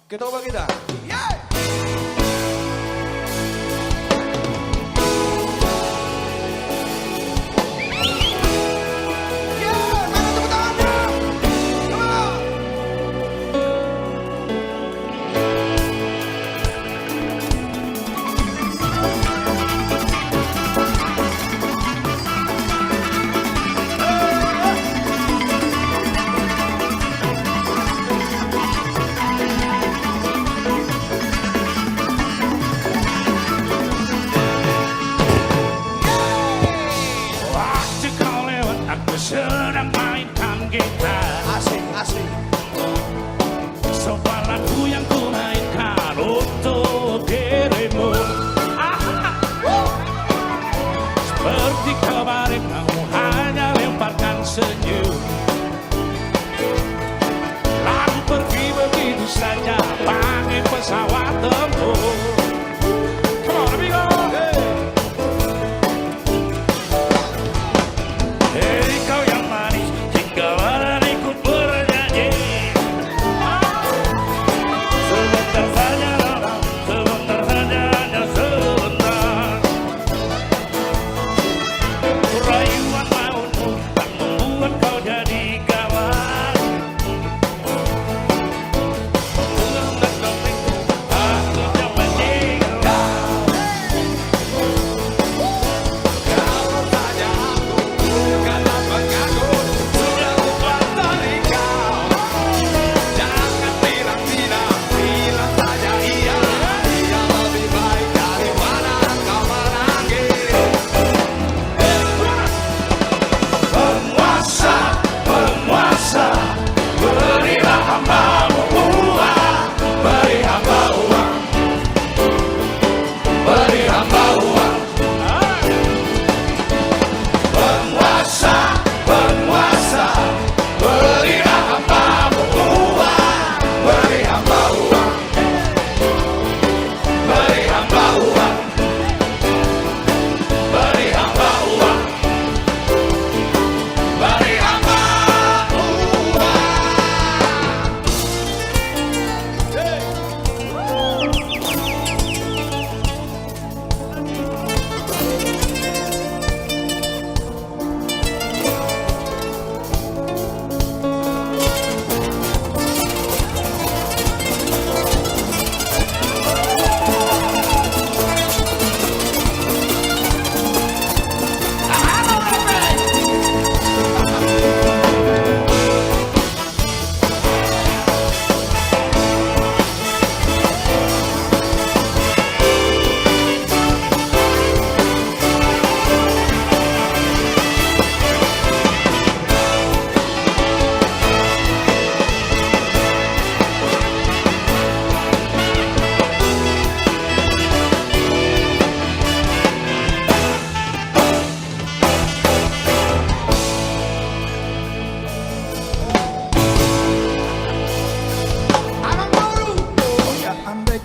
Kita coba kita. Yeah! Sedang mainkan gitar. Asik. Sebuah lagu yang ku mainkan untuk dirimu. Seperti kemarin kamu hanya lemparkan senyum, lalu pergi begitu saja pakai pesawat tempur. Come on, amigo.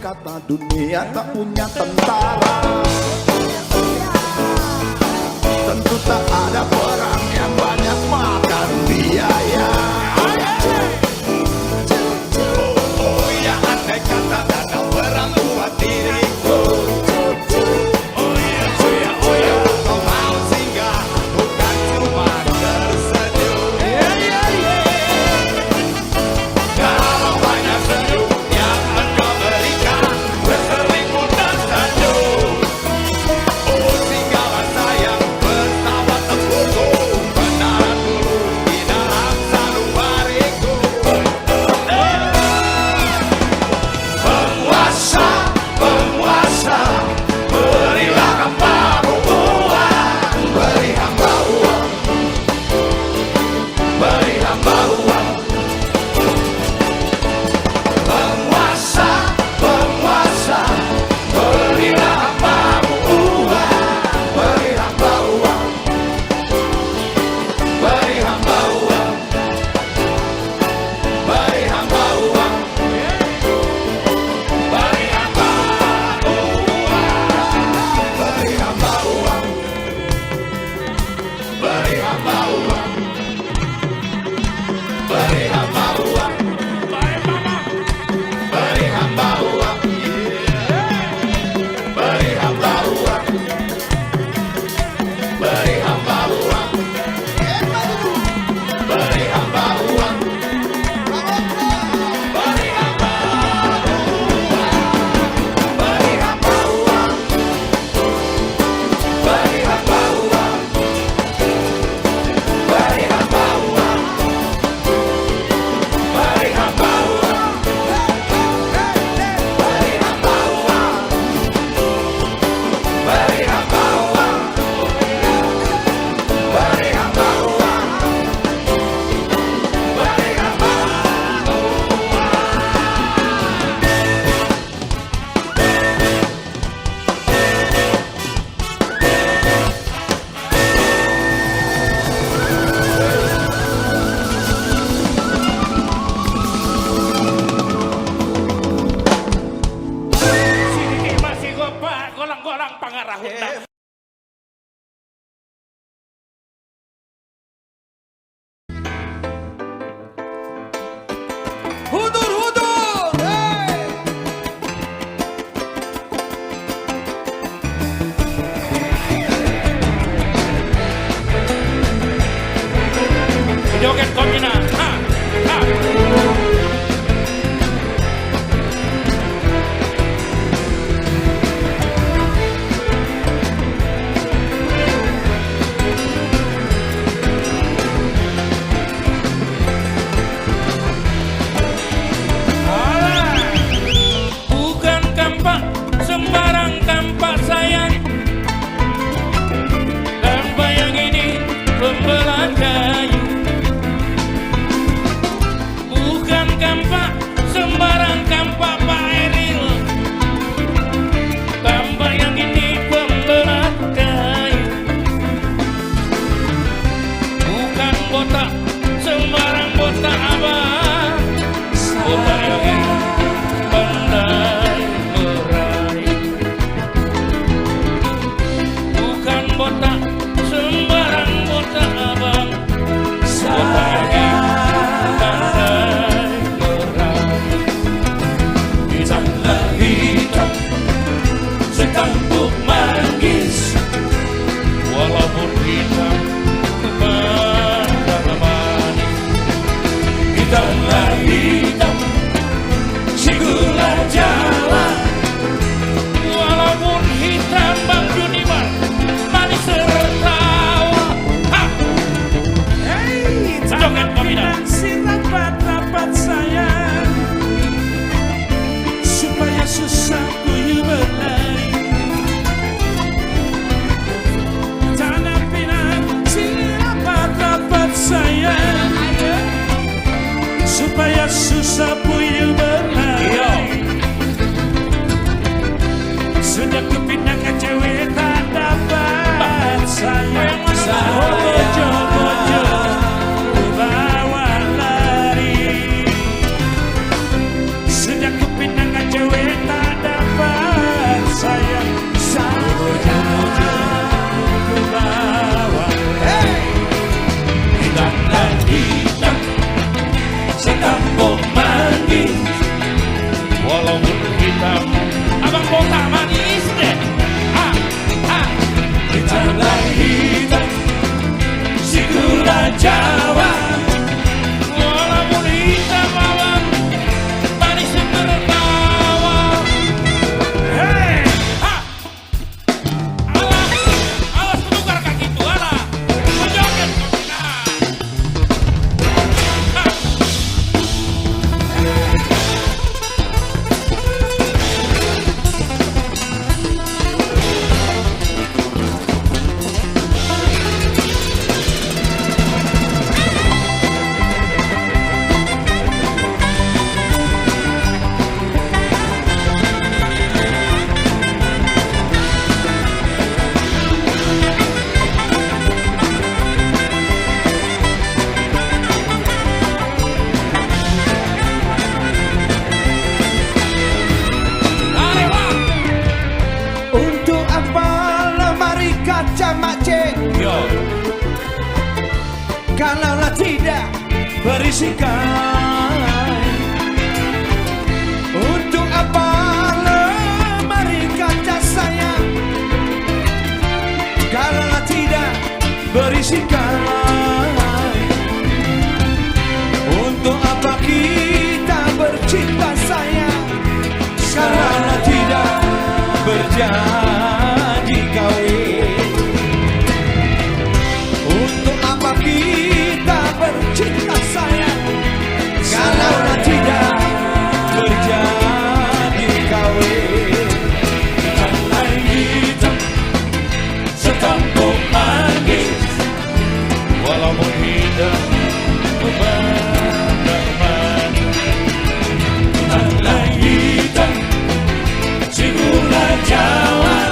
Kata dunia tak punya tentara, tentu tak ada perang yang banyak makan biaya. Oh ya, andai kata ada perang buat diriku. Oh ya, kau mau singgah bukan cuma tersenyum. Kalau banyak senyum yang engkau berikan, berselimut dan senyum. Oh tinggalkan sayang pesawat tempurku, mendarat dulu di dalam orang pangarahuna. Hudur, hudur. Hey. Joget komina. Ha, ha. Bukan kampak sembarang kampak sayang. Kampak yang ini pembelah kayu. Bukan kampak sembarang kampak Pak Eril. Kampak yang ini pembelah kayu. Bukan botak sembarang botak abang. Botak yang ini pandai meraih. Bukan botak sembarang botak abang. Botak yang ini pandai meraih. Hitamlah hitam sekampung manggis. Walaupun hitam pandang manis. Hitamlah hitam si gula Jawa. Walaupun hitam Bang Juniman manis tertawa. Ha! Hei, Joget komina. si rapat-rapat sayang, supaya susah puyuh berlari. Tanah pinang si rapat-rapat sayang, supaya susah puyuh berlari. Sudah kepinang ke cewek tak dapat sayang. Bojo-bojo bawa lari. Sudah kepinang ke cewek tak dapat sayang. Bojo-bojo bawa. Hitamlah hitam sekampung manggis. Walaupun hitam abang botak manis deh. Ha, ha. Hitamlah hitam si gula Jawa. Walaupun hitam abang manis tertawa. Hei, Ha! Alah, alas penukar kaki itu, alah. Menjoget komina. Ha! Arewa! Untuk apa lemari kaca macet Yo, kalaulah tidak berisikan? Untuk apa lemari kaca sayang kalaulah tidak berisikan? Untuk apa kita bercinta sayang kalaulah tidak berjanji kawin? Untuk apa kita bercinta sayang kalaulah tidak berjanji kawin? hitamlah hitam sekampung manggis. Walaupun hitam pandang manis. Hitamlah hitam si gula Jawa.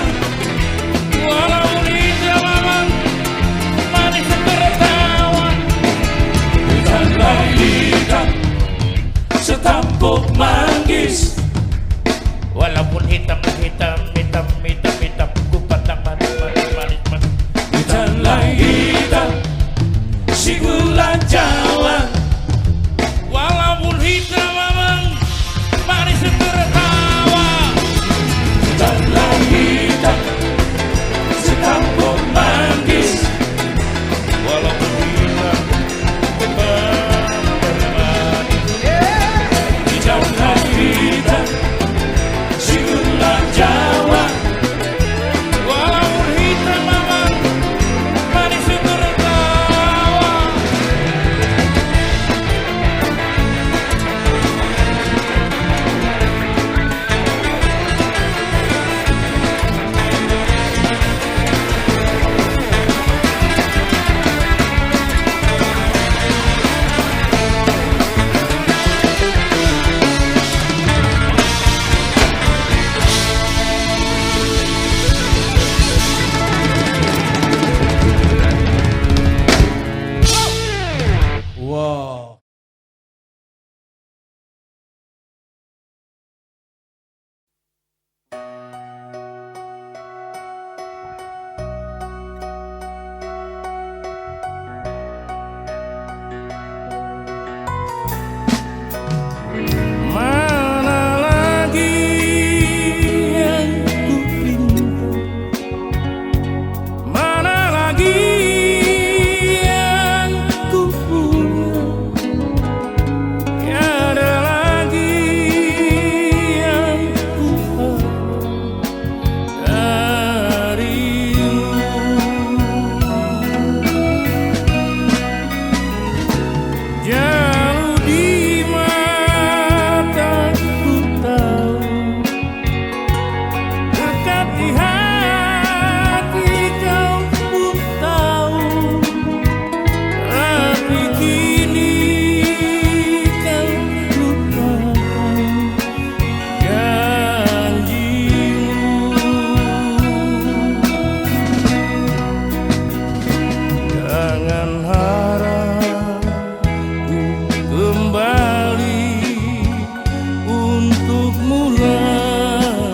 untukmu lagi.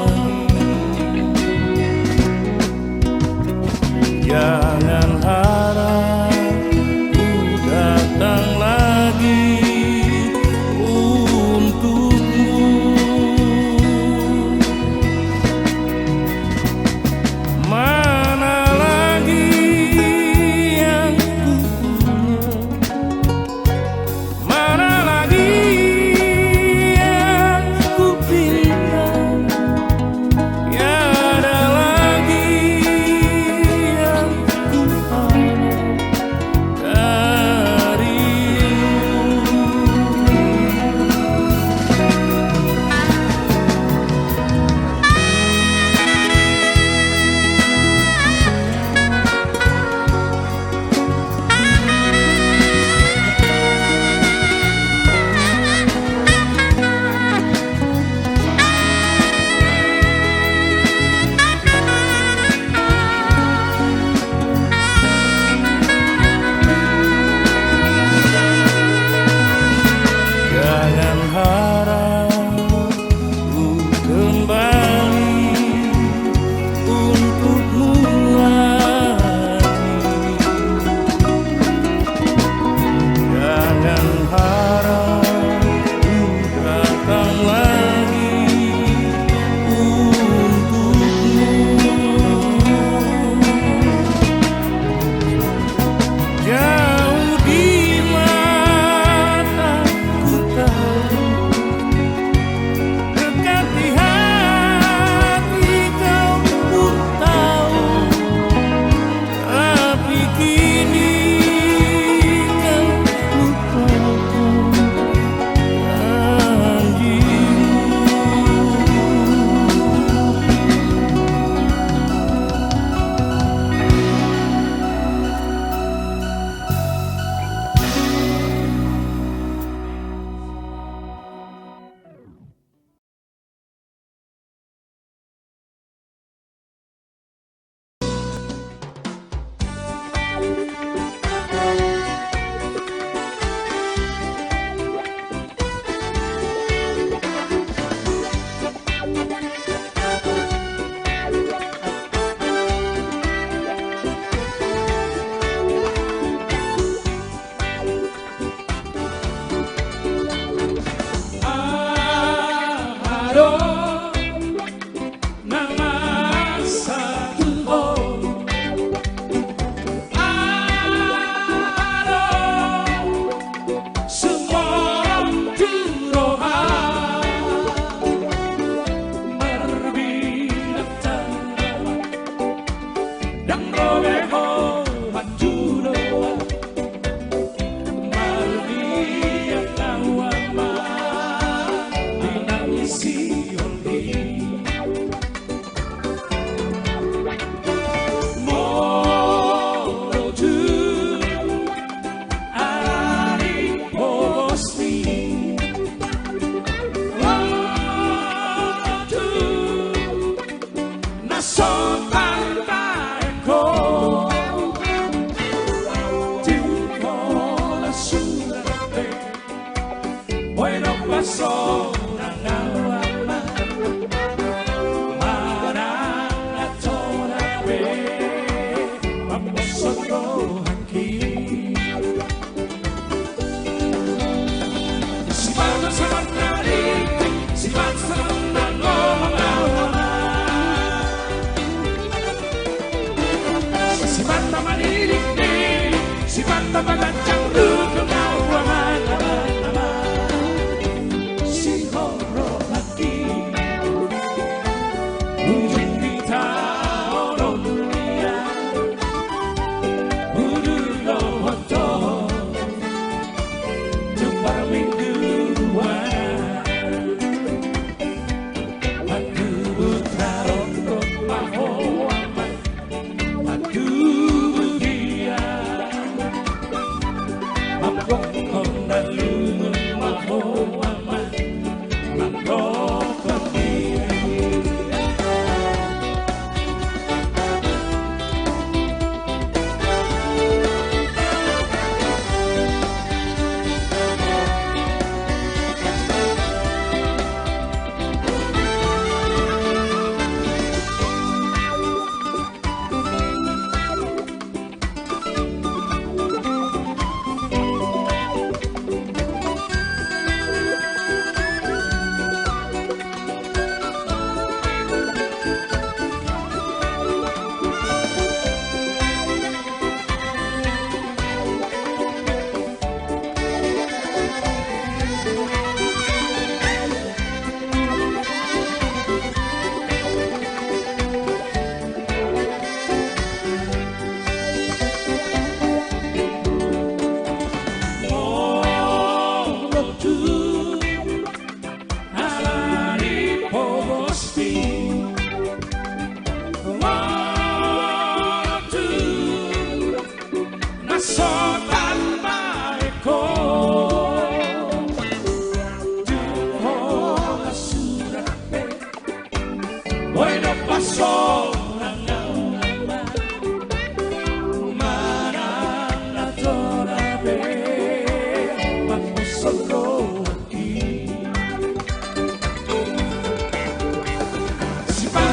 Jangan harap ku datang lagi untukmu. Mana lagi yang ku punya, mana lagi yang ku pinta,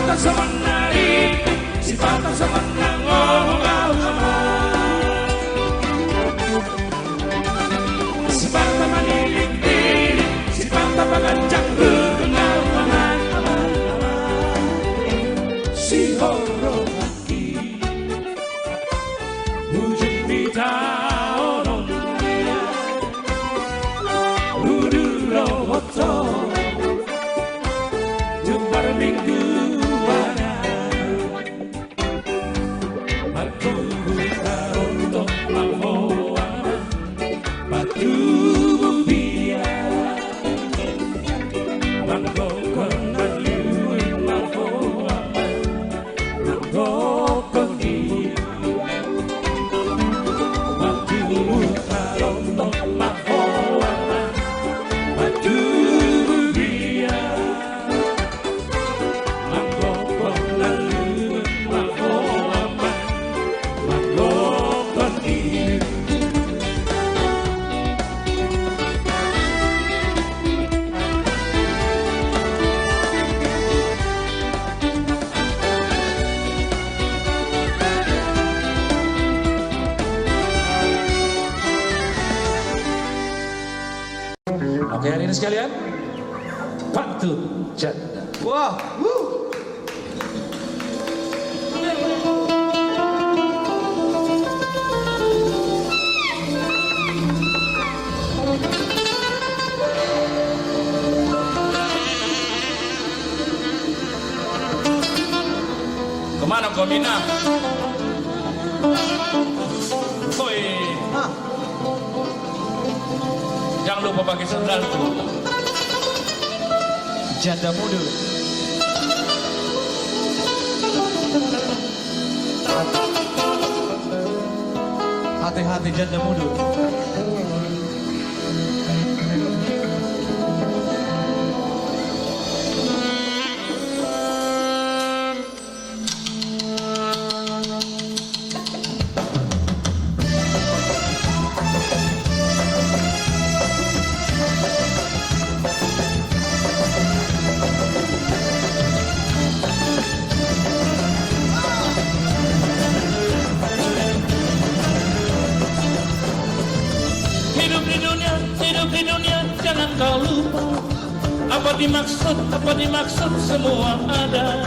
patah semenari, si patah semenang si patah manilik, si patah mengancang bengawan, si horong hati, wujud bidang dia, uduro hoto. Minggu mana aku buka untuk mahua batu biar mangko konaliun mahua mangko kondi batu buka untuk mahua batu Oke, hari ini sekalian, Pantun Janda. Wah, Kemana kau Mina? Woi, jangan lupa pakai sandal tuh. janda muda. Hati-hati janda muda. Hidup di dunia, jangan kau lupa apa dimaksud semua ada.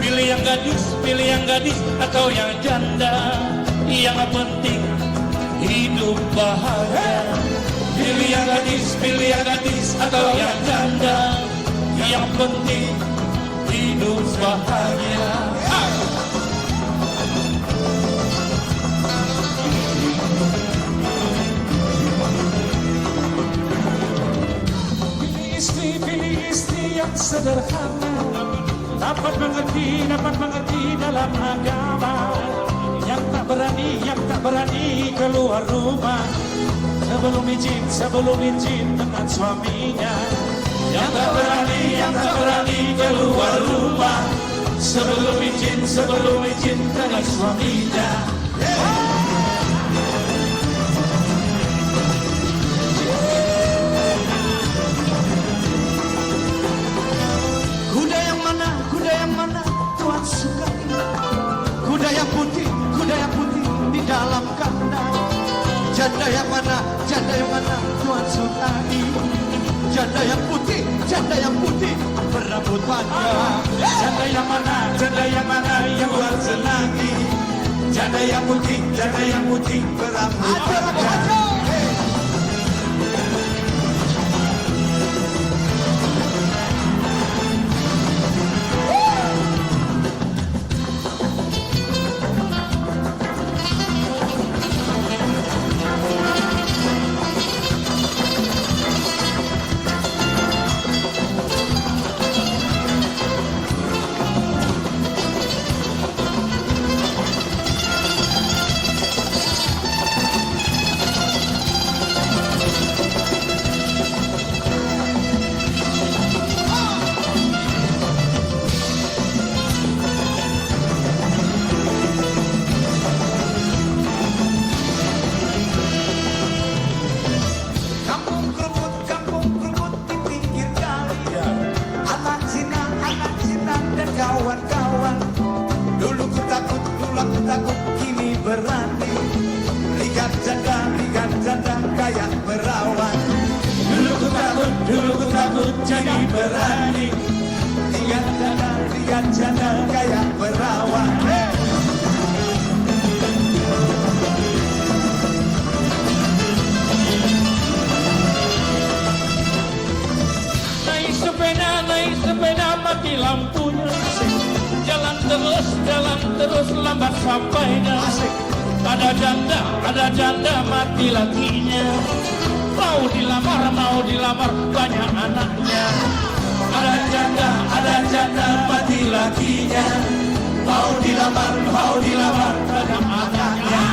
Pilih yang gadis atau yang janda, yang penting hidup bahagia. Pilih yang gadis atau yang janda, yang penting hidup bahagia. Pilih istri yang sederhana, dapat mengerti dalam agama, yang tak berani keluar rumah sebelum izin dengan suaminya, yang tak berani keluar rumah sebelum izin dengan suaminya. Kuda yang mana Tuhan suka? Kuda yang putih di dalam kandang. Janda yang mana Tuhan sukai? Janda yang putih berambut panjang. Janda yang mana yang Tuhan senangi? Janda yang putih berambut panjang. kawan-kawan. Dulu ku takut, kini berani. Lihat janda kayak perawan. Dulu ku takut jadi berani. Lihat janda kayak perawan. Naik sepeda mati lampunya. Jalan terus lambat sampainya. Ada janda mati lakinya. Mau dilamar banyak anaknya. Ada janda mati lakinya. Mau dilamar banyak anaknya.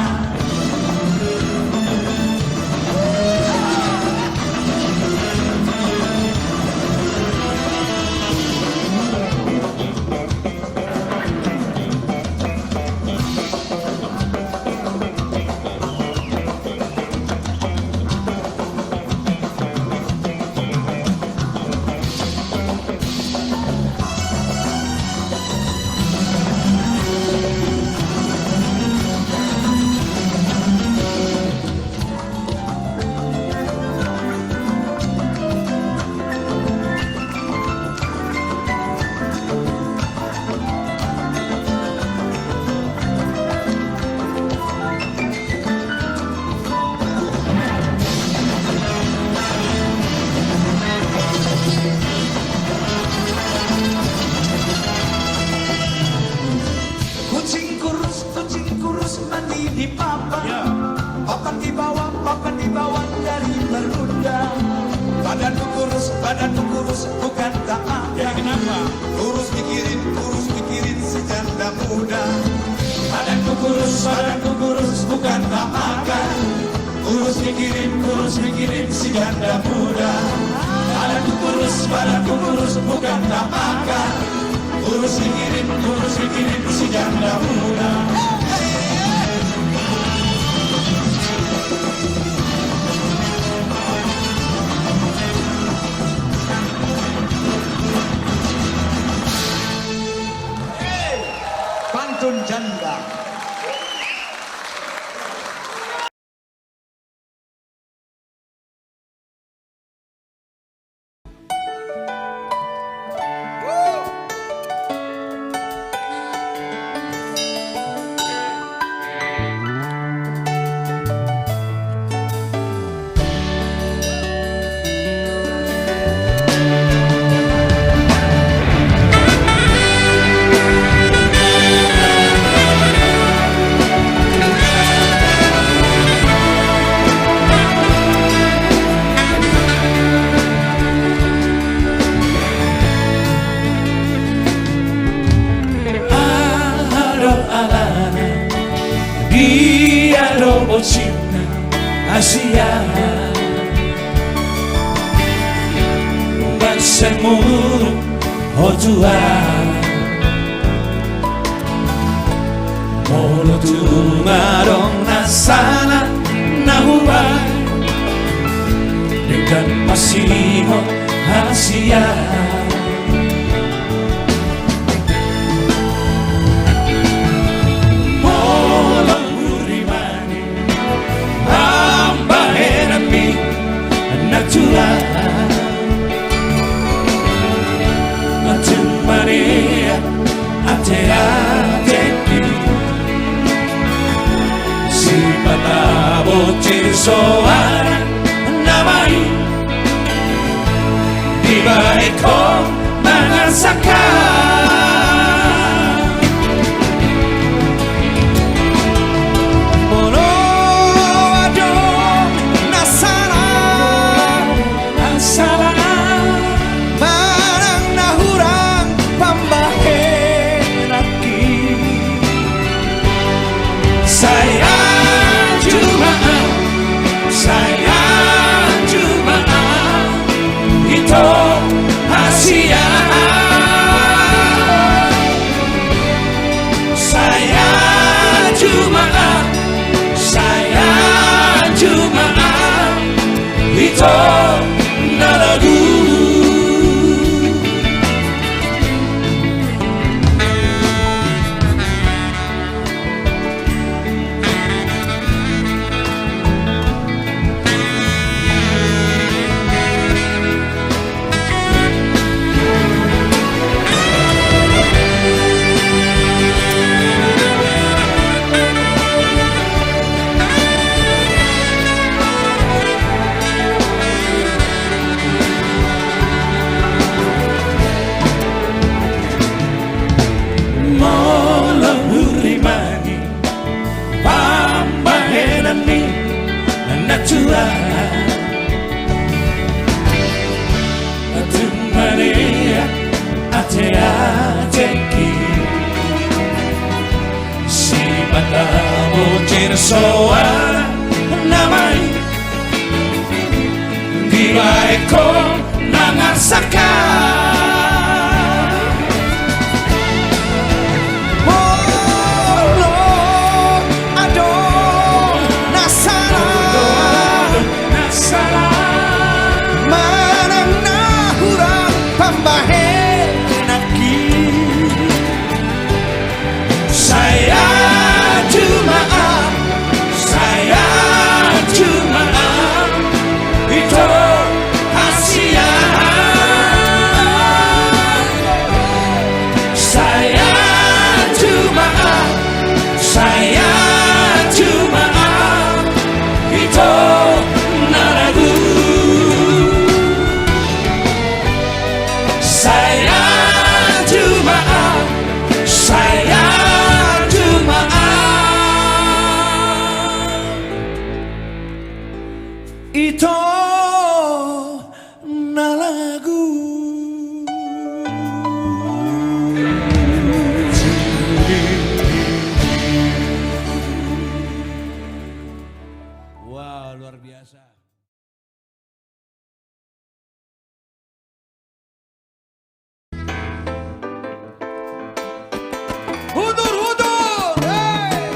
Kucing kurus mandi di papan. Papan di bawah dari merunda. Badanku kurus bukan tak Jadi kenapa? Kurus mikirin si janda muda. Badanku kurus bukan tak makan. Kurus mikirin si janda muda. Badanku kurus bukan tak makan. Kurus mikirin si janda muda. Pantun janda. Dia robot Cina Asia Bansemur Hojua Molo tumarong nasana Nahubai Dengan pasiho Asia Maria, ate-ate si patabo cirsoara namai di baikon Cirsoa namai Dibaeko nangasaka Ito na lagu. Wow, luar biasa. Hudur, hudur. Hey.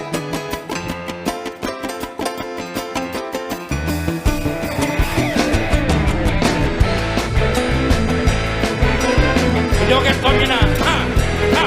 Joget komina. Ha, ha.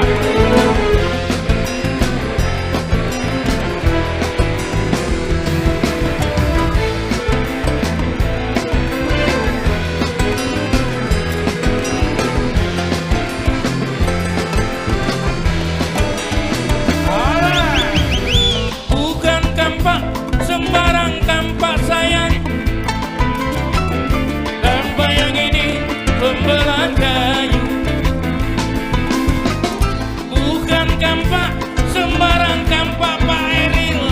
Bukan kampak sembarang kampak sayang. Kampak yang ini pembelah kayu. Bukan kampak sembarang kampak Pak Eril.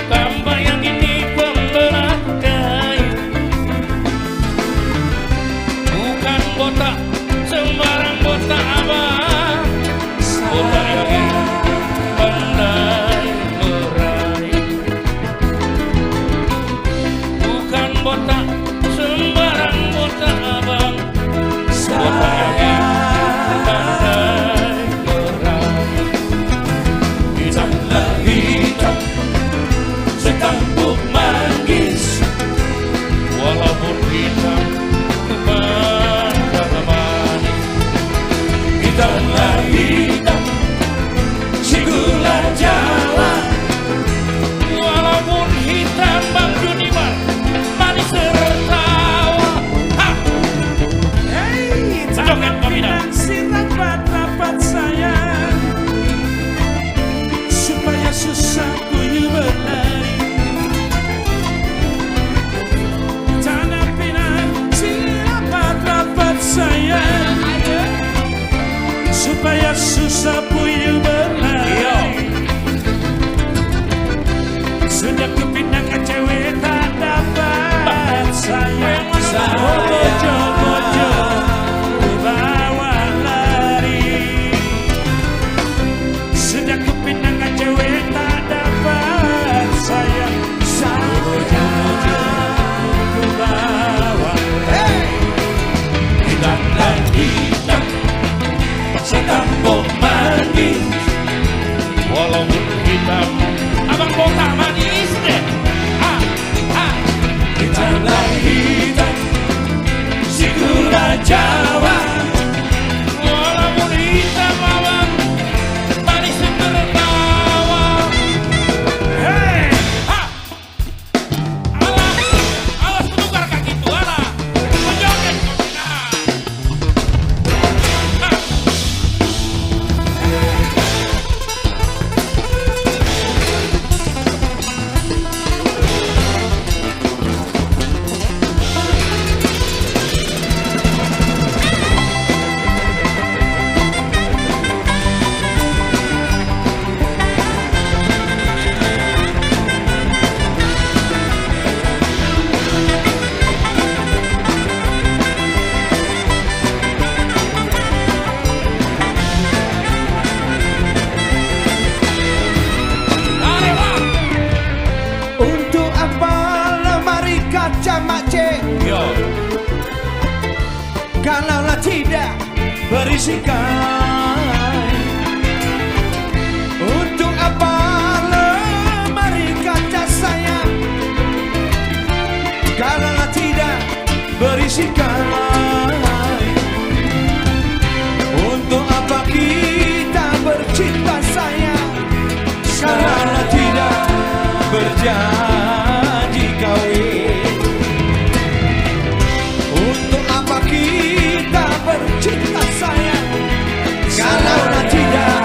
Kampak yang ini pembelah kayu. Bukan botak sembarang botak abang. Botak yang ini pandai meraih. Bukan botak sembarang botak abang. Botak yang ini pandai meraih. Hitanglah hitam sekampung manggis. Walaupun hitam pandai manis. Hitanglah hitam si gula Jawa. Walaupun hitam Bang Juniman manis tertawa. Ha! Joget komina. Si rapat-rapat sayang supaya susah kuyu berlari. Tanah pinang si rapat-rapat sayang supaya susah puyu berlari. Sejak kepindah ke cewek tak dapat sayang. Bojo-bojo bawa lari. Sejak kepindah ke cewek tak dapat sayang. Bojo-bojo bawa lari. Hitanglah hitam sekampung manggis. berisikan. Untuk apa lemari kaca sayang, karena tidak berisikan. Untuk apa kita bercinta sayang, karena tidak berjanji kawin. Untuk apa kita bercinta sayang, karena tidak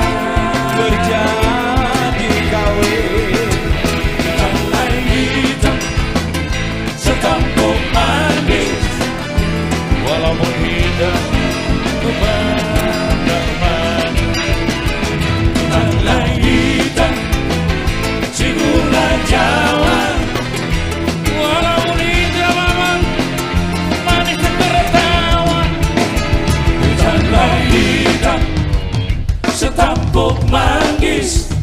berjanji kawin. Tangan hitam setampuk manis, Walaupun hitam kemana-mana. tangan hitam si gula Jawa. Walaupun hitam memang manis dan tertawa. Tangan hitam setampuk manggis,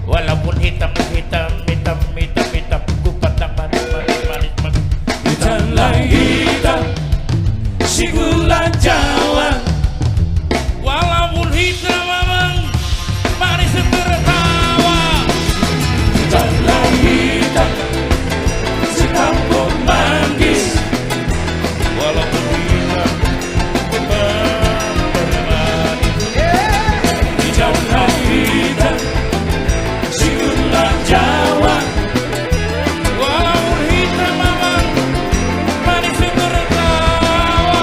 Walaupun hitam ku pandang manis. tangan hitam si gula Jawa. Walaupun hitam memang manis dan tertawa. Tangan hitam setampuk manggis, Walaupun hitam manis. tangan hitam si gula Jawa. Walaupun hitam memang manis dan tertawa.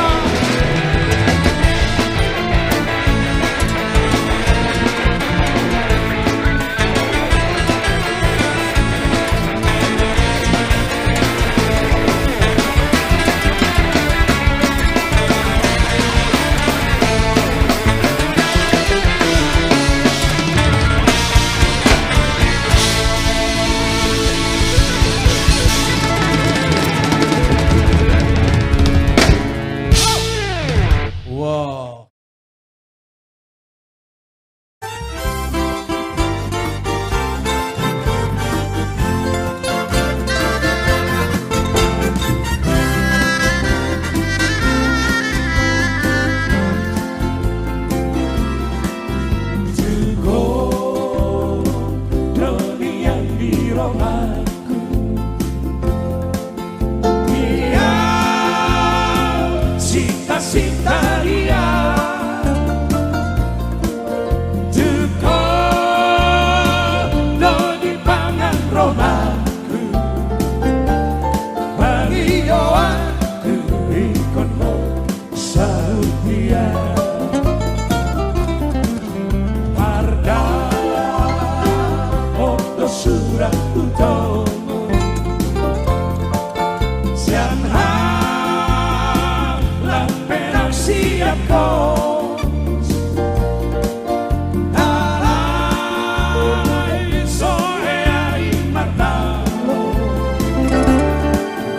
Wow. Dunia di rohaku, dia sita-sita dia. Duko do di pangan rohaku, bagi aku ikon mo salut dia. Parda otto surah utomo, siang halang perang siap kos. Alai soe ai matalo,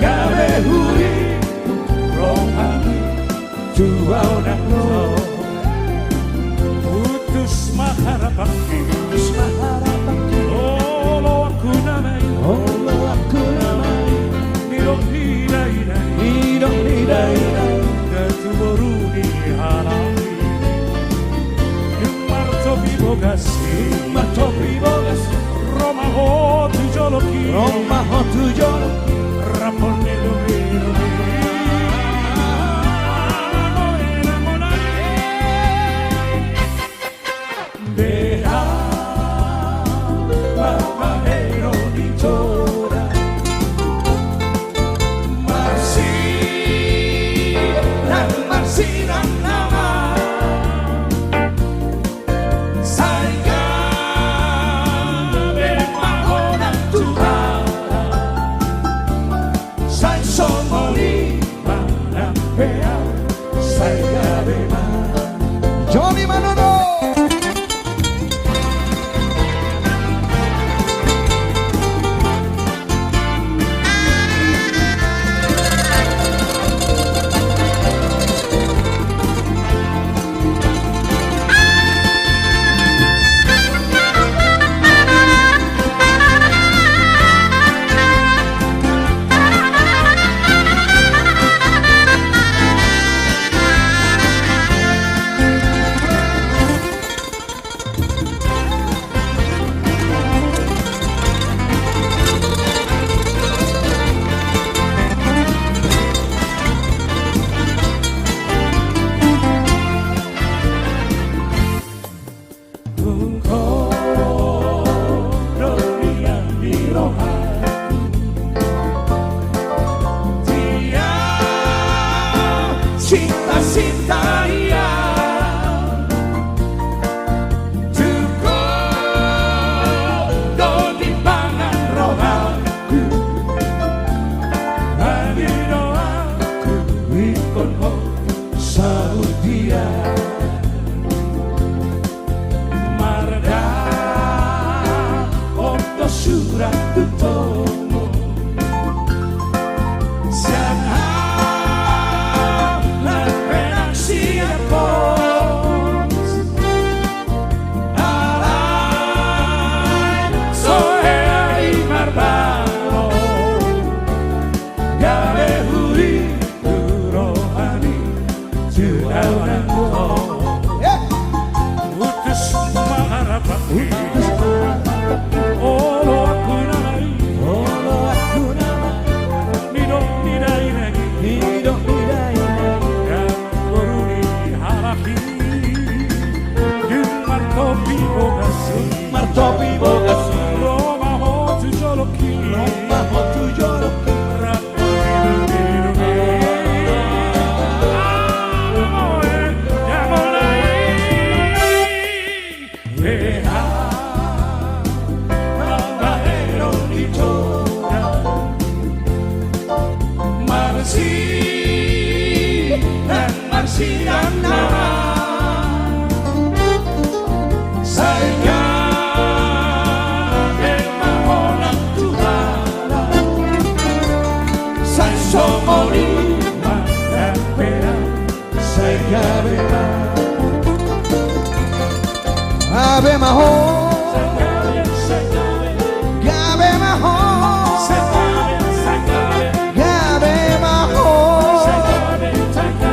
gawe huri rohani tuau naklo. Putus maharapaki, olo aku namai, nidong hidai, datu boruni halami. Yung martopi bogasi, Roma ho tu joloki, rapone domino. Beha Mamahero di Tora Marsi ng nama Sayga Bemaho ng Tuhan Say somoli Manapea Sayga Bemaho Johnny Manono. bayar cukup do timbangan rohaku bagi doaku ikon ho sahut dia marda otto surat tutomo siapa lan penang siapa alai sohei marbano gawe huri rohani judawanku utus maharapati olo aku namai midok nidai lagi yang beruni harapi jumar topi bogasi Roma ho tu joloki Ave maho, gabe maho, gabe maho,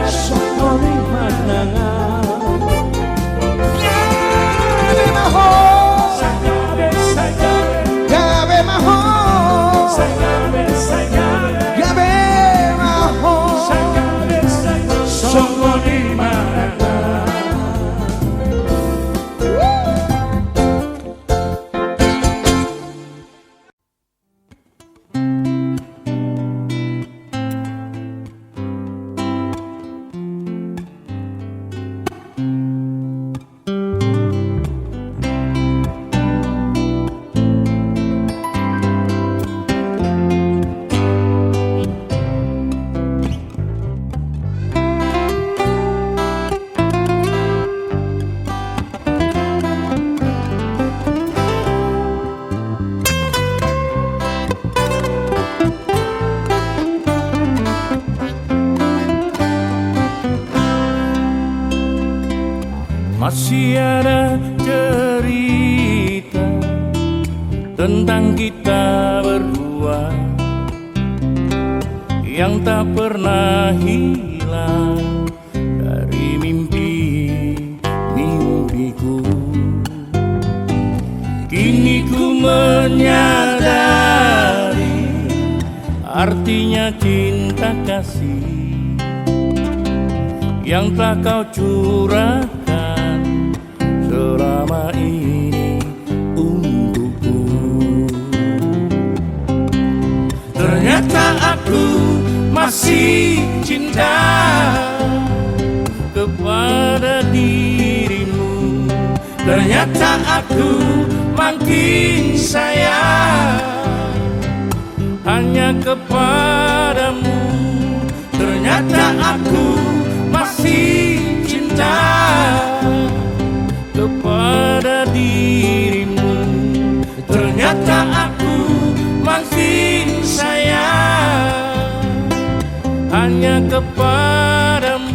sokoni manangan, gabe maho, gabe maho, gabe maho, sokoni manangan. Masih ada cerita tentang kita berdua yang tak pernah hilang dari mimpi-mimpiku. Kini ku menyadari artinya cinta kasih yang telah kau curahkan selama ini untukku. Ternyata aku masih cinta kepada dirimu. Ternyata aku makin sayang hanya kepadamu. Ternyata aku masih cinta kepada dirimu. Ternyata aku makin sayang hanya kepadamu.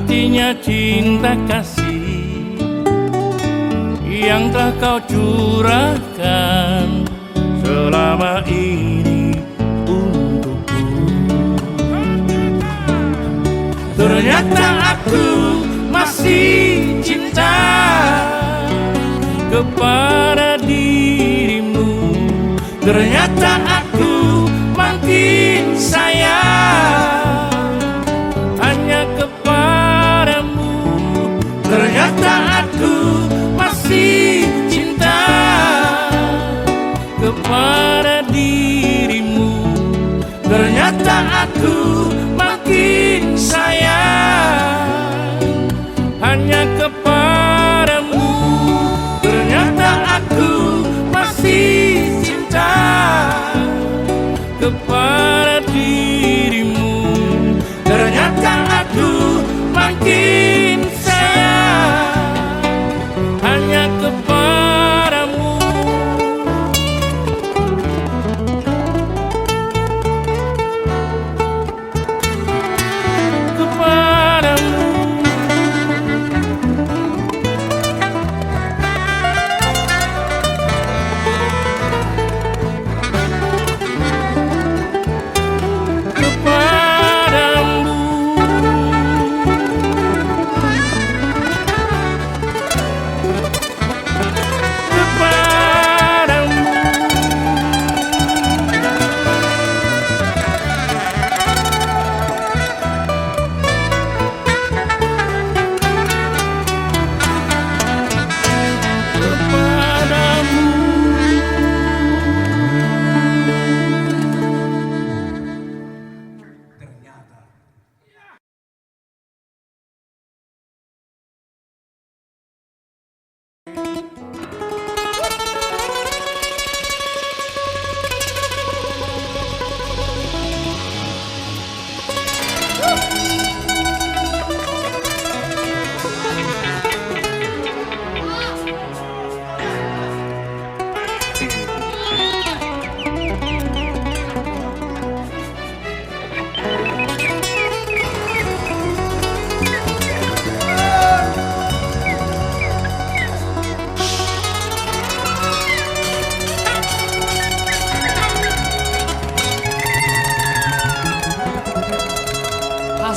artinya cinta kasih yang telah kau curahkan selama ini untukku. Ternyata aku masih cinta kepada dirimu. Ternyata aku makin sayang hanya kepadamu. Ternyata aku masih cinta kepada dirimu. Ternyata aku makin sayang hanya kepadamu. Ternyata aku masih cinta kepada dirimu. Ternyata aku makin sayang hanya kepadamu. Kepadamu.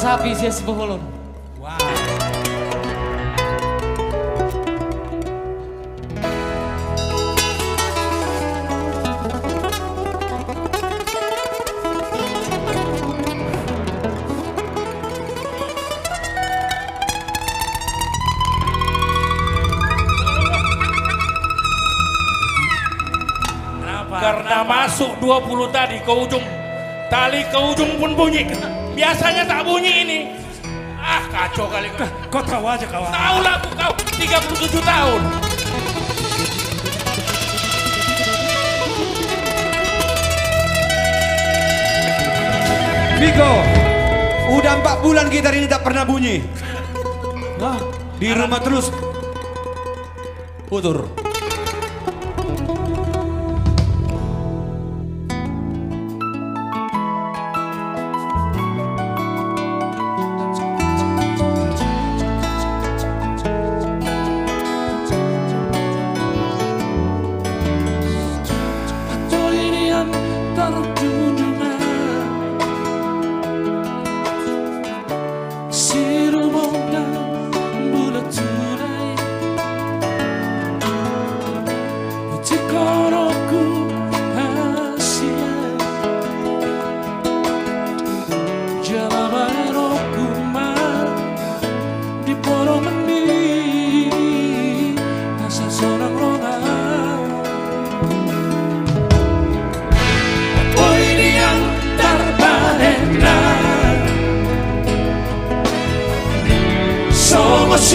Sapi sih sepuhulun. Karena masuk 20 tadi ke ujung, tali ke ujung pun bunyi. Biasanya tak bunyi ini. Ah, kacau kali kau. Kau tahu aja kawan. Tahu lah aku kau 37 tahun. Viko, udah 4 bulan gitar ini tak pernah bunyi. Nah, di rumah terus putur. Somos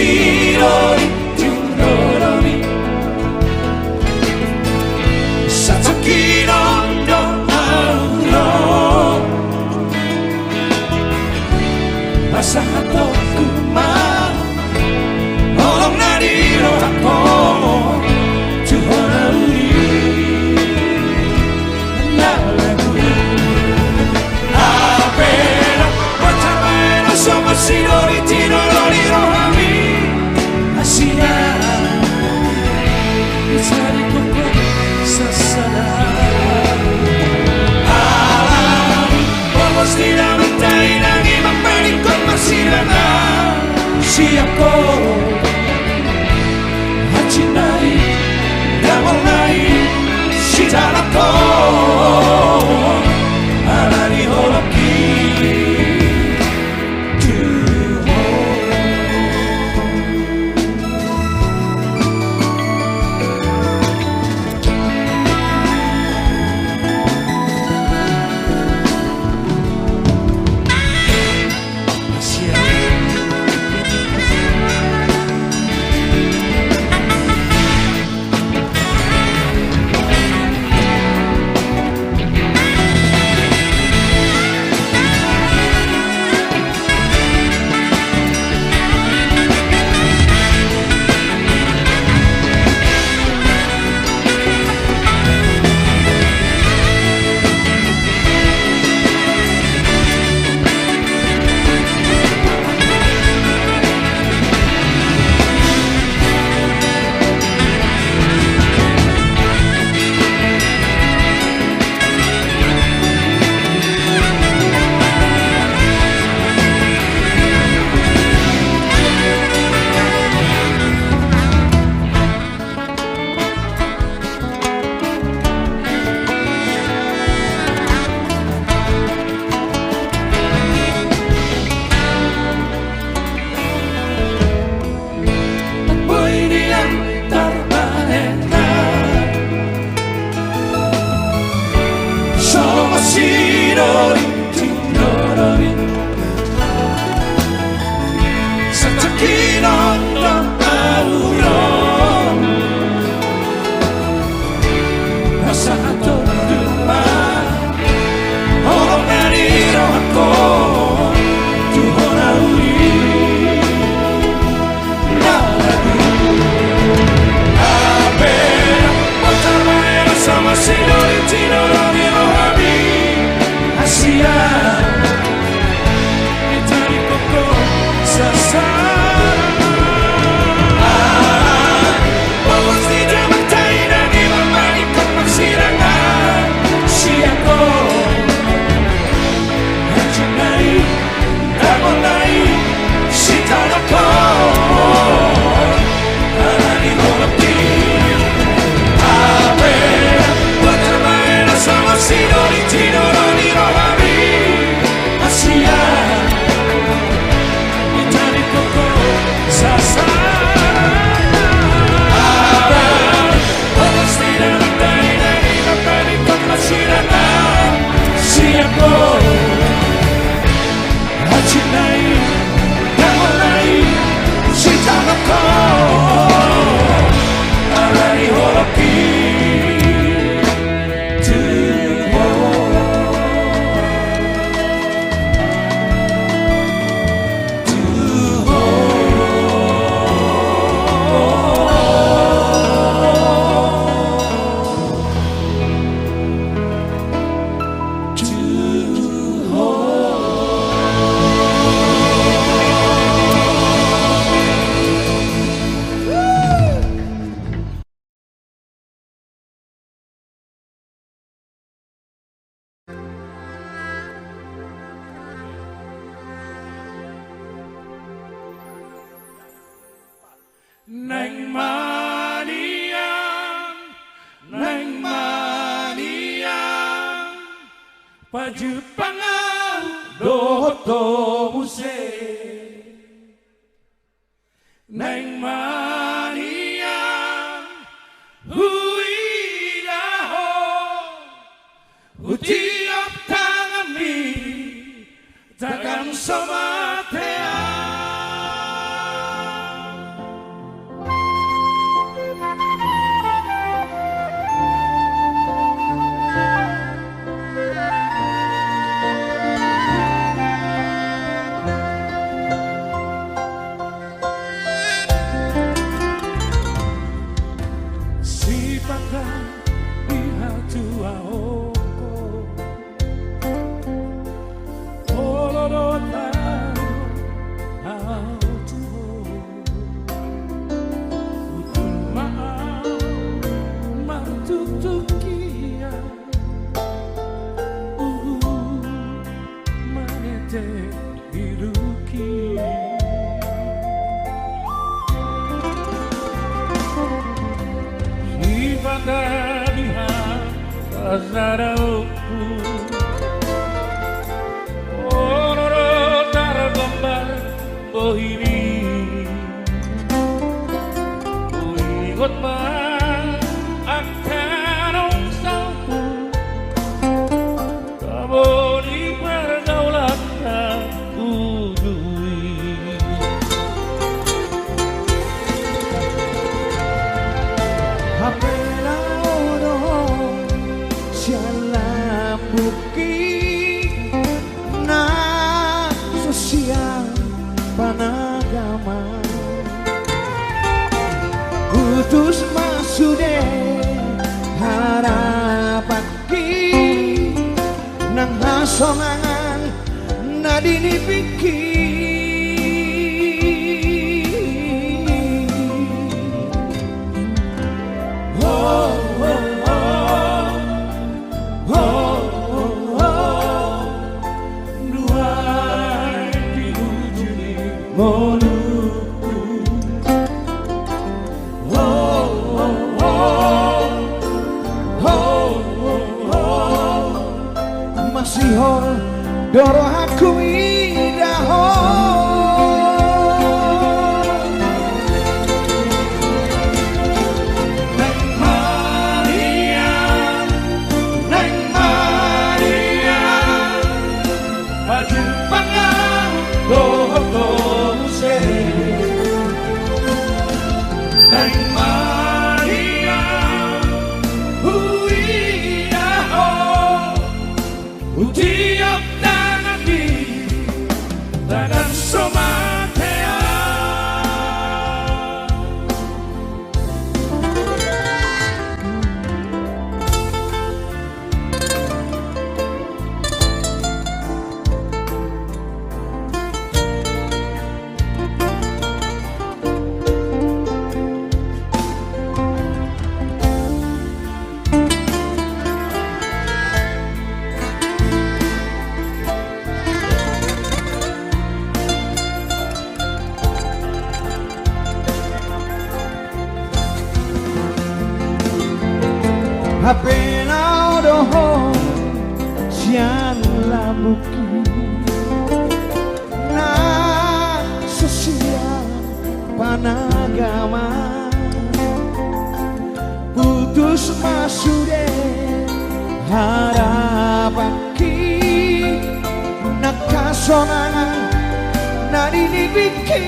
maju pangan dohoto muse neng mania huidaho utiap tangan mi takkan somatea. Azarauku Ororo targambar bohini Uigot ma akan salku Kamu di pergaulan kudui Hapela oro sialam bukit na sosial panagama utus masude harapan ki nang hasongangan nadini pikir Masihol doro aku idaho Neng Maria maju pangan dohoto muse Neng Maria huidaho utiap tangan di tangan somatea. Hapena doho sian labuki na sosial panagama putus masude harapan ki nakasonangan nadini biki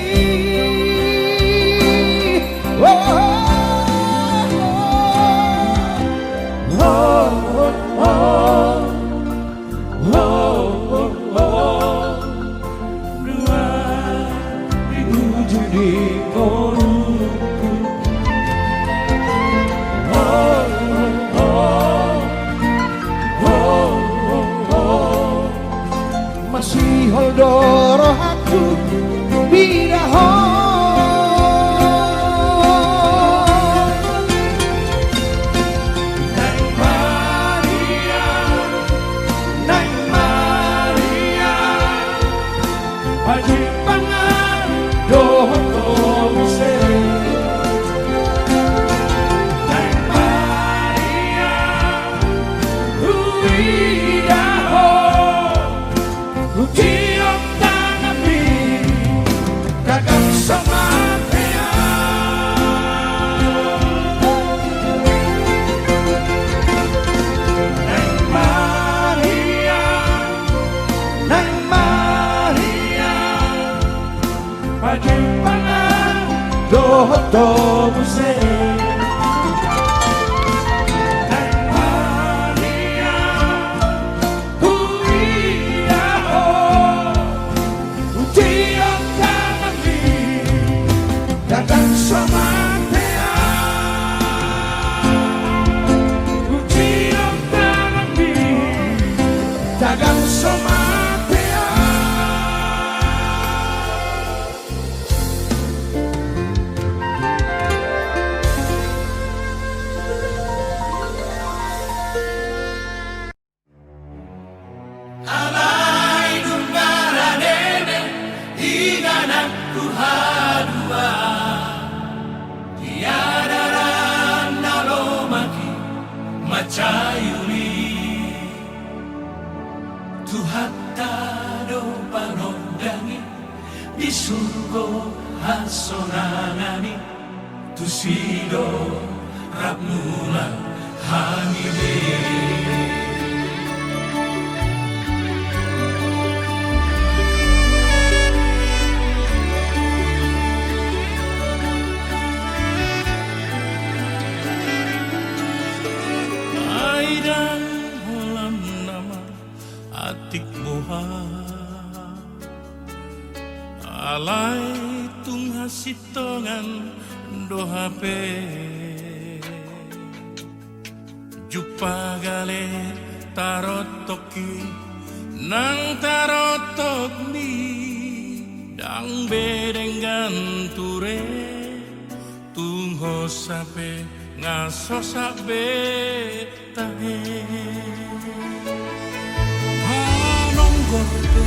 Masih holdoro aku bidaho Idaho Panjimpangan Dohoto Muse Dan Maria Huiao Utiok Tanami Dagang Somatea Utiok Tanami Dagang Somatea Macayuli Tuhan tado panondangi di surga hasonangani tusido rapnula hamide atik moha alai tung hasitongan dohape jupa gale tarotoki nang tarotok ni dang bedenggan ture tung hosape ngaso sabe tahe gorbe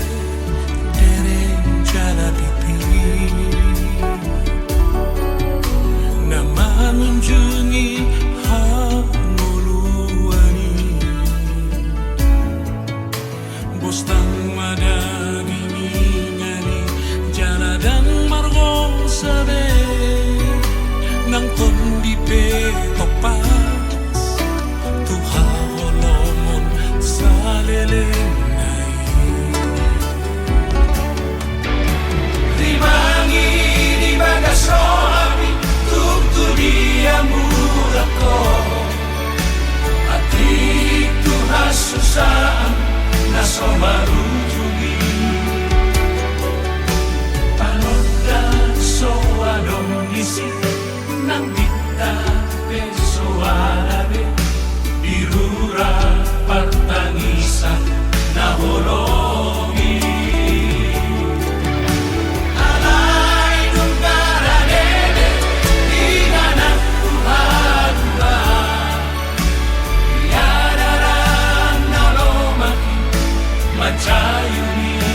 dereng jala pipi nama mengunjungi hanguluani bostang madani ngani jala dan margo sabe nang kondipe topas tuha holomon salele soabi tutu dia murako hati Tuhan susah naso marujungi panoda soadong isi nang dita pesoalabe dirura partangisan nahologi Macayuni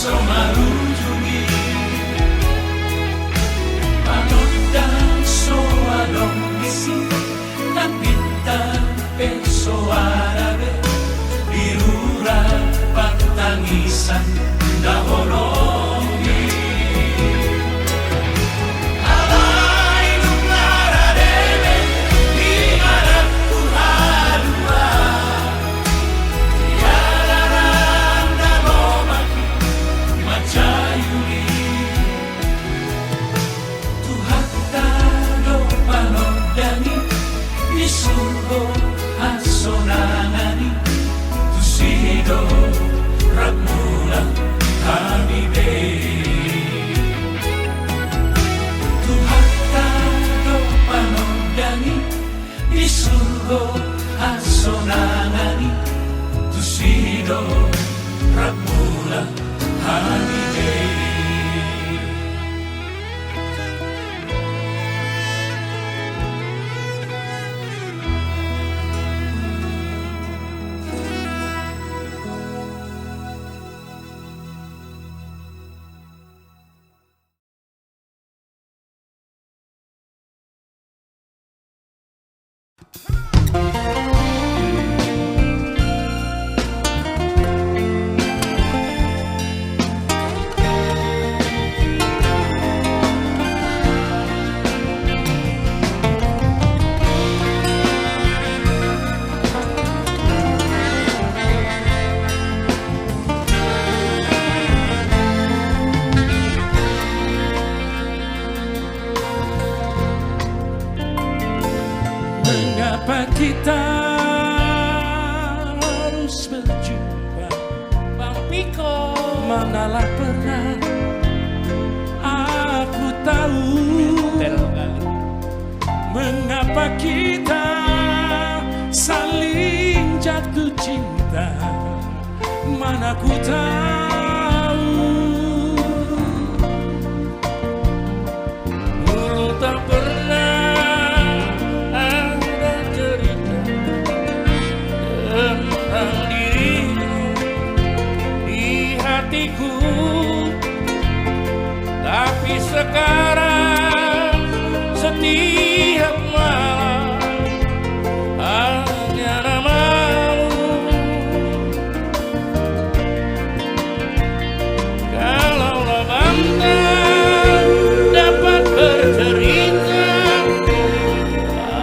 somarujungi manodang soadong isi nan bintang pesoarabe dirura patangisan dahologi alai nungaradebe di maraku hadua tiararanda lomaki macayuri tuhatta do panodani isurgo asonangani tusido ramula habibe tuhatta do panodani isurgo asonangani tusido ramula habibe. Mengapa kita harus berjumpa, Bang Piko? Manalah pernah aku tahu mengapa kita saling jatuh cinta. Mana ku tahu dulu tak pernah tentang dirimu di hatiku, tapi sekarang setiap malam hanya namamu. Kalaulah bangga dapat bercerita,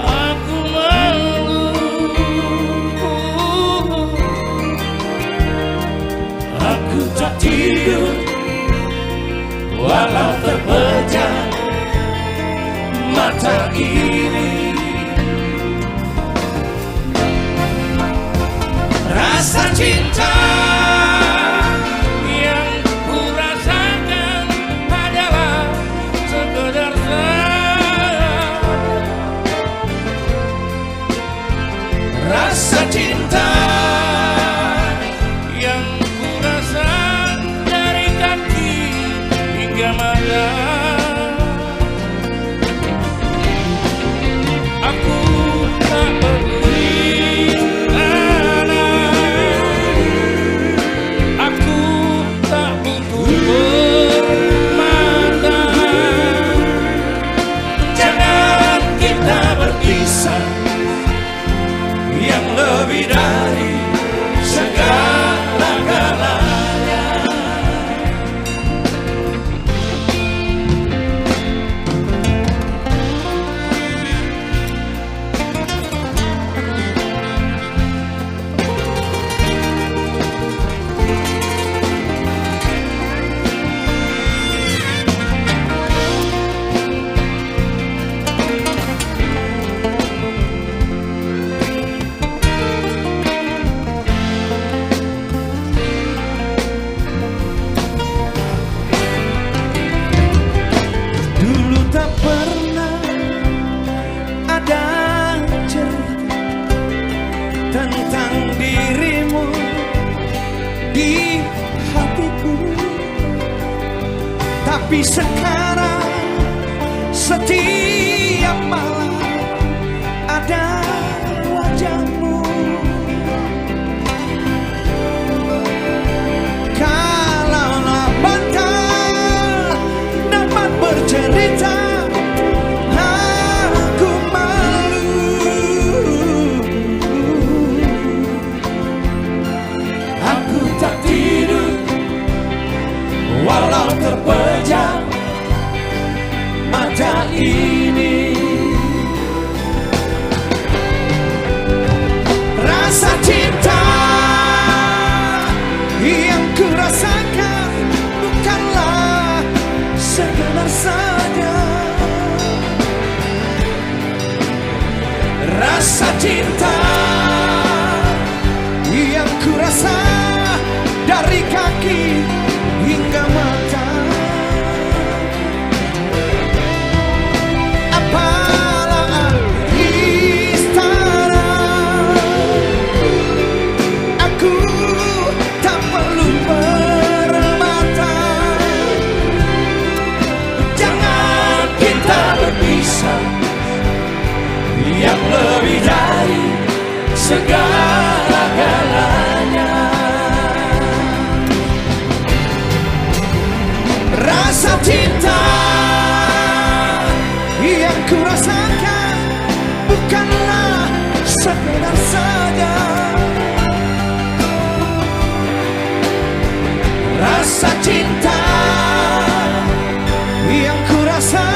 aku malu. Aku tak tidur walau terpejam mata ini. Rasa cinta yang ku rasakan adalah sekedar rasa cinta yang ku rasa dari kaki hingga mata. Aku tak peduli mana, aku tak butuh bermandang. Jangan kita berpisah, yang lebih dari segala-galanya. Dulu tak pernah ada cerita tentang dirimu di hatiku, tapi sekarang setiap malam ada wajahmu. Kalaulah mata ini. Rasa cinta yang ku rasakan bukanlah sekedar saja. Rasa cinta yang ku rasa dari kaki hingga mata. Apalah istana, aku tak perlu permata. Jangan kita berpisah, yang lebih dari segala-galanya. Rasa cinta yang ku rasakan bukanlah sekedar saja. Rasa cinta yang ku rasa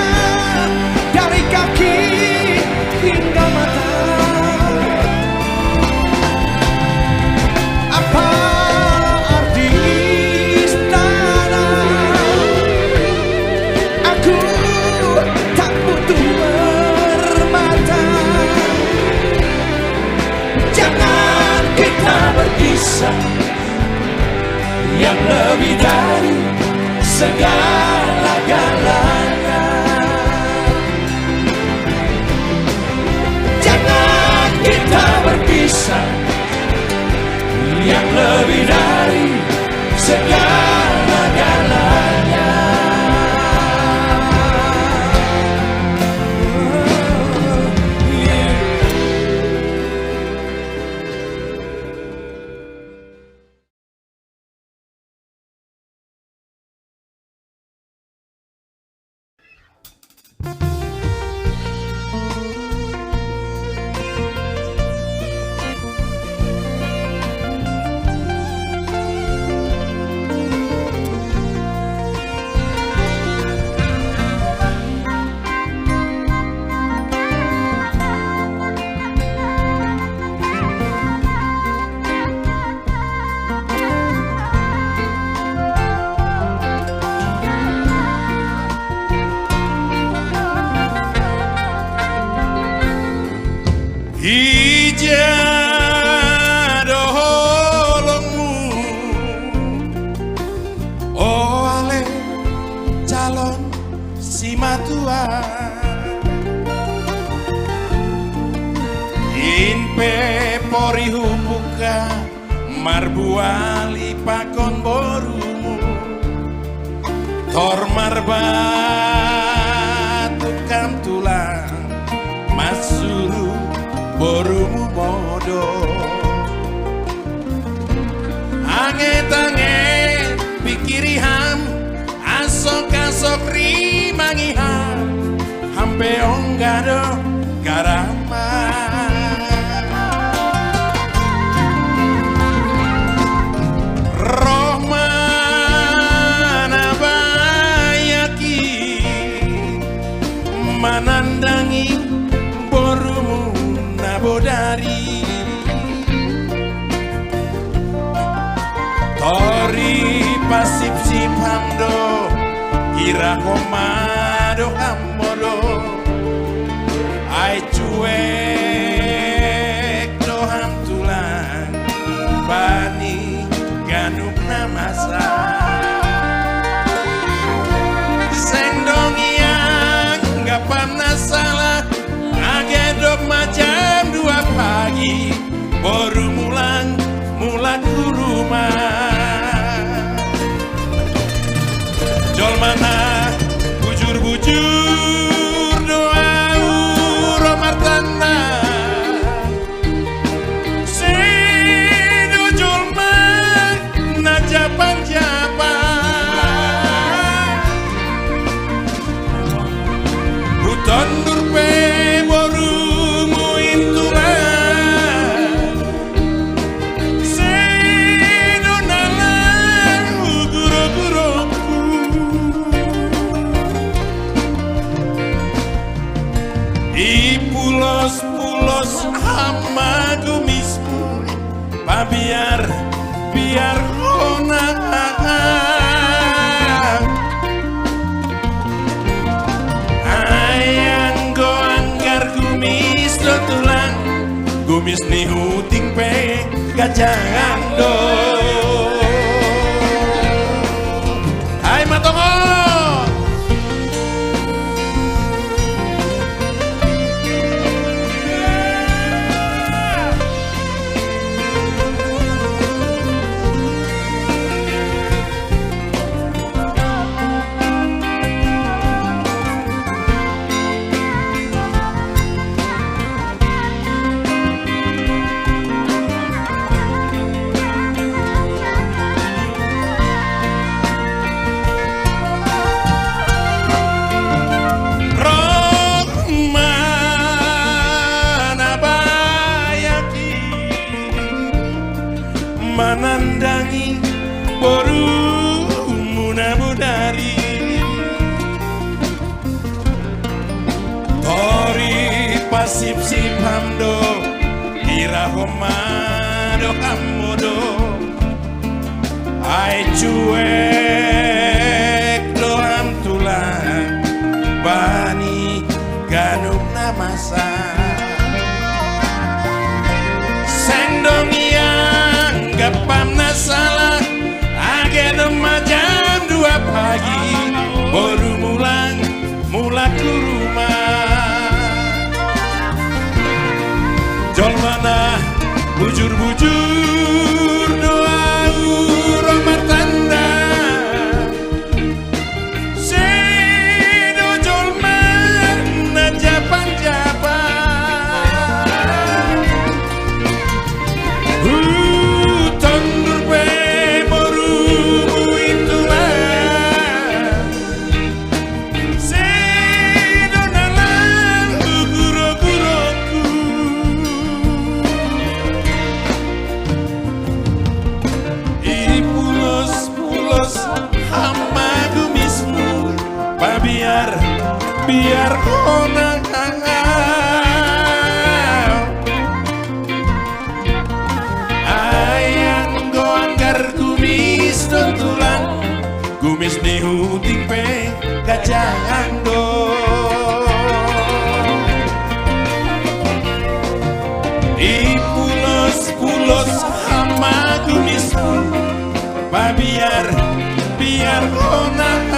dari kaki hingga mata. Apa arti istana, aku tak butuh permata. Jangan kita berpisah, yang lebih dari segala-galanya. Jangan kita berpisah, yang lebih dari segala-galanya. Ijadoholongmu, oh ale calon si matua. Inpe pori hubuka marbuali pakon borumu, tor marbatu kam tulang masuru borumu modo. Anget-anget pikiri ham, asok-asok rimangi ham, hampe onggado garama. Rohmana bayaki manandangi borumu bodari. Tori pasip sip hamdo kira komado hamodo. Ai cuek do ham tulang bani ganuk namasa. Sendong yang gak pernah salah, agedok macam 2 pagi, baru mulai ke rumah. Jol mana bujur-bujur pulos-pulos hama gumismu biar honang ayang go anggar gumis do tulang gumis ni huting pe gajangan do hai matongo menandangi boru munabudari tori pasip sipamdo irahomado hamodo ai cuek doam tulang bani ganum namasa sendong gapam nasalah agen jam 2 pagi baru mula ke rumah jol mana bujur doa romar tanda sedo jol mana japan-japan biar honang ayang go anggar gumis do tulang gumis ni huting pe gajangan do di pulos hama gumismu biar honang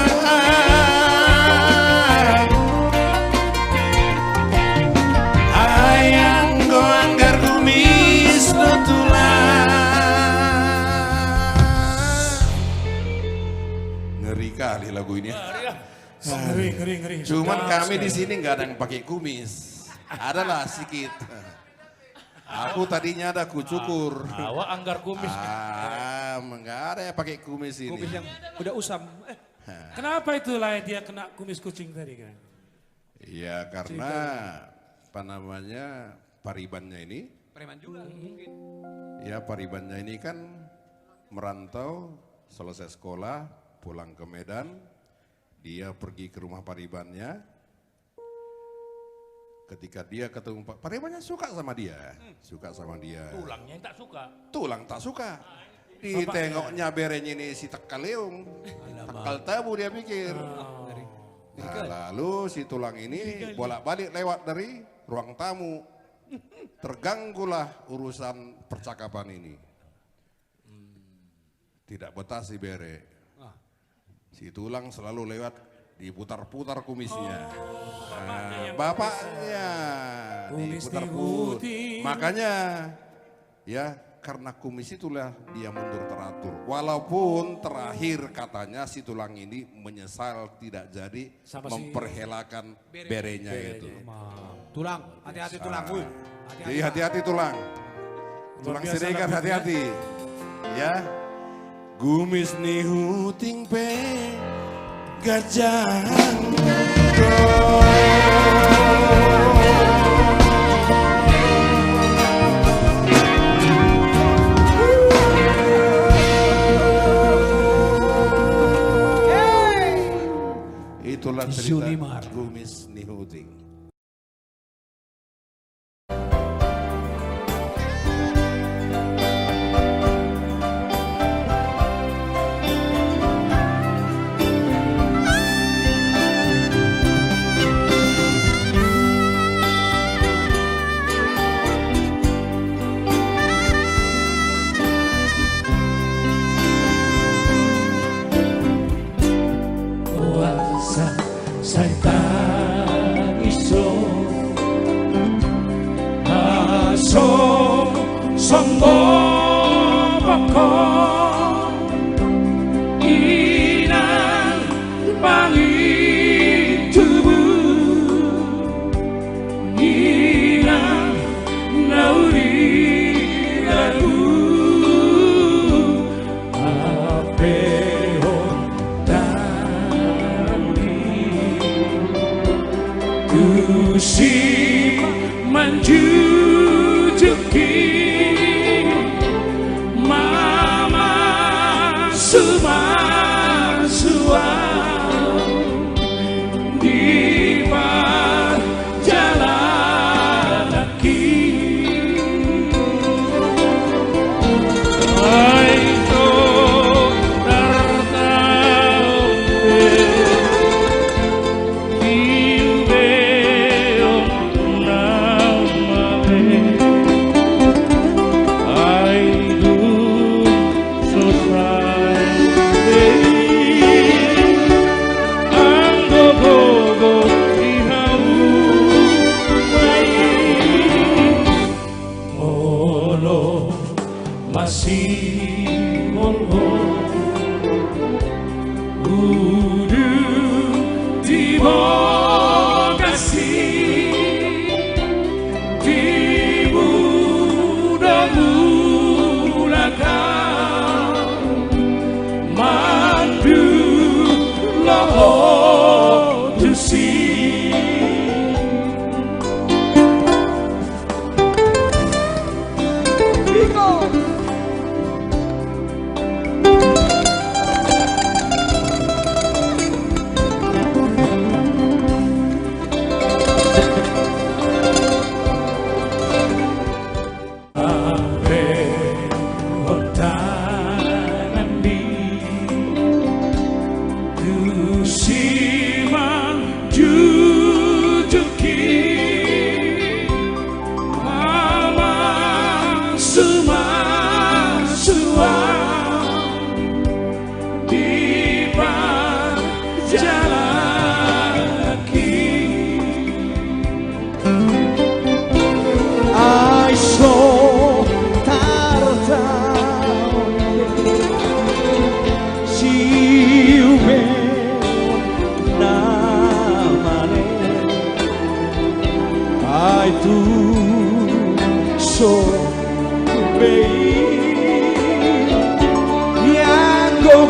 kali lagu ini. Ngeri. Cuman kami di sini nggak ada yang pakai kumis. Adalah sedikit. Aku tadinya ada kucukur. Awak anggar kumis. Nggak ada yang pakai kumis ini. Kumis yang udah usam. Kenapa itu lah dia kena kumis kucing tadi kan? Ya karena apa namanya paribannya ini. Preman juga mungkin. Ya paribannya ini kan merantau selesai sekolah. Pulang ke Medan, dia pergi ke rumah paribannya. Ketika dia ketemu paribannya suka sama dia, Tulangnya yang tak suka. Tulang tak suka. Ditengoknya berenya ini si tekaleung, tekal tabu dia pikir. Nah, lalu si tulang ini bolak-balik lewat dari ruang tamu, terganggulah urusan percakapan ini. Tidak betah si bere. Si tulang selalu lewat diputar-putar kumisnya. Bapaknya diputar-putar. Makanya ya karena kumis itulah dia mundur teratur. Walaupun terakhir katanya si tulang ini menyesal tidak jadi memperhelakan berenya itu. Tulang, hati-hati tulang. Jadi hati-hati tulang. Tulang siregar hati-hati. Ya. Gumis ni huting pe gajangan itulah cerita Gumis ni huting. ku si menjujuki mama sumasua di jalan kaki. Masih molho Udu di kasih di mudah-mulakan mandu loho tusi. Tu so baby yang go